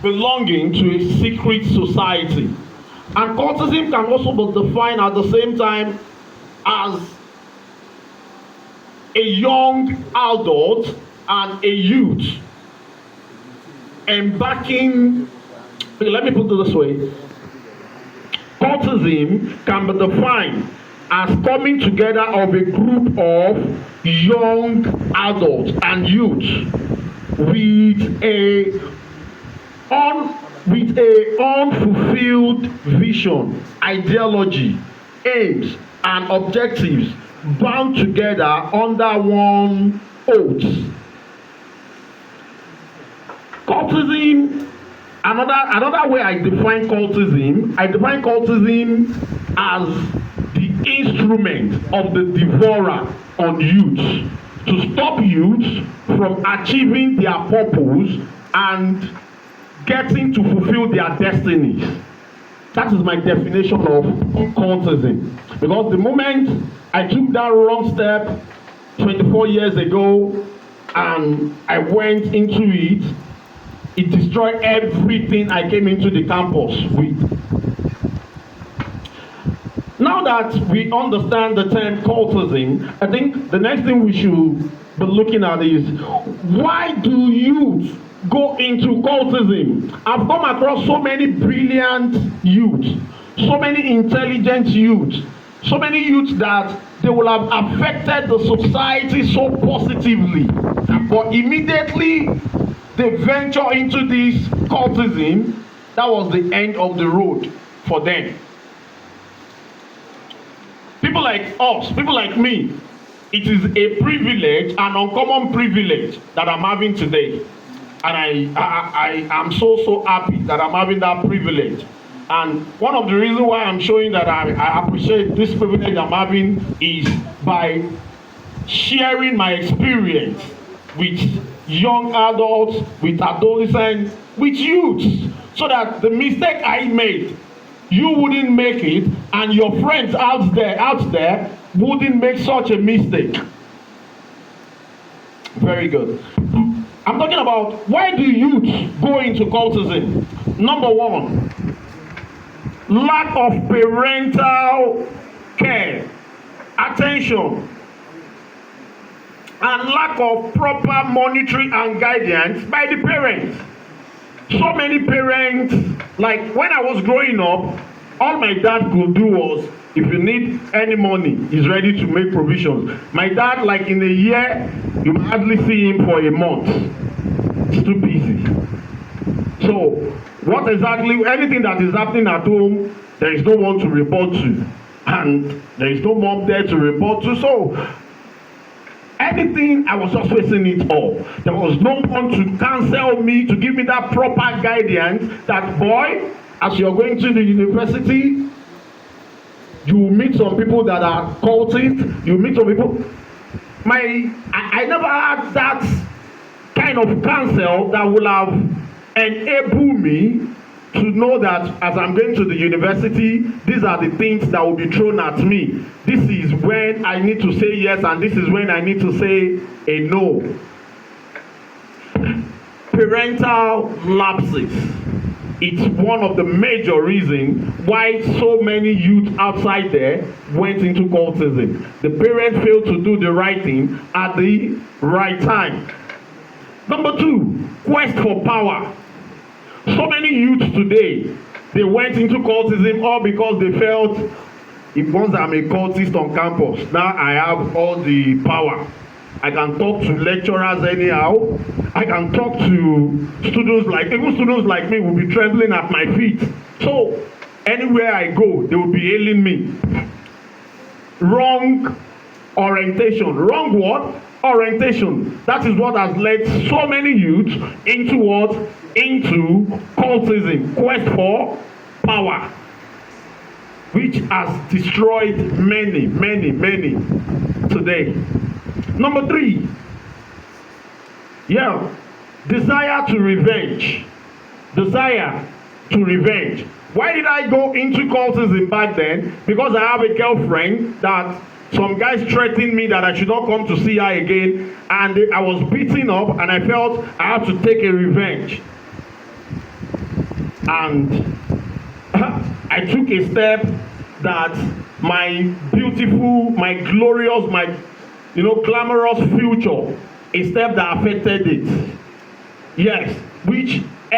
belonging to a secret society. And cultism can also be defined at the same time as a young adult and a youth embarking. Let me put it this way: cultism can be defined as coming together of a group of young adults and youth with a unfulfilled vision, ideology, aims, and objectives bound together under one oath. Cultism, another way I define cultism as the instrument of the devourer on youth to stop youth from achieving their purpose and getting to fulfill their destinies. That is my definition of cultism. Because the moment I took that wrong step 24 years ago and I went into it, it destroyed everything I came into the campus with. Now that we understand the term cultism, I think the next thing we should be looking at is, why do youth go into cultism? I've come across so many brilliant youth, so many intelligent youth, so many youth that they will have affected the society so positively, but immediately they venture into this cultism, that was the end of the road for them. People like us, people like me, it is a privilege, an uncommon privilege that I'm having today. And I am so happy that I'm having that privilege. And one of the reasons why I'm showing that I appreciate this privilege I'm having is by sharing my experience with young adults, with adolescents, with youths, so that the mistake I made, you wouldn't make it, and your friends out there wouldn't make such a mistake. Very good. I'm talking about, why do youth go into cultism? Number one, lack of parental care, attention, and lack of proper monitoring and guidance by the parents. So many parents, like when I was growing up, all my dad could do was, if you need any money, he's ready to make provisions. My dad, like in a year, you hardly see him for a month. He's too busy. So, what exactly, anything that is happening at home, there is no one to report to. And there is no mom there to report to. So, anything, I was just facing it all. There was no one to counsel me, to give me that proper guidance that, boy, as you're going to the university, you will meet some people that are cultists, you meet some people. I never had that kind of counsel that will have enabled me to know that as I'm going to the university, these are the things that will be thrown at me. This is when I need to say yes, and this is when I need to say a no. Parental lapses. It's one of the major reasons why so many youth outside there went into cultism. The parents failed to do the right thing at the right time. Number two, quest for power. So many youths today, they went into cultism all because they felt, if once I'm a cultist on campus, now I have all the power. I can talk to lecturers anyhow. I can talk to students even students like me will be trembling at my feet. So anywhere I go, they will be hailing me. Wrong orientation. Wrong what? Orientation. That is what has led so many youths into what? Into cultism. Quest for power, which has destroyed many today. Number three, desire to revenge. Desire to revenge. Why did I go into cultism back then? Because I have a girlfriend that some guys threatened me that I should not come to see her again, and I was beaten up, and I felt I had to take a revenge. and I took a step that my beautiful, my glorious, my glamorous future, a step that affected it. Yes, which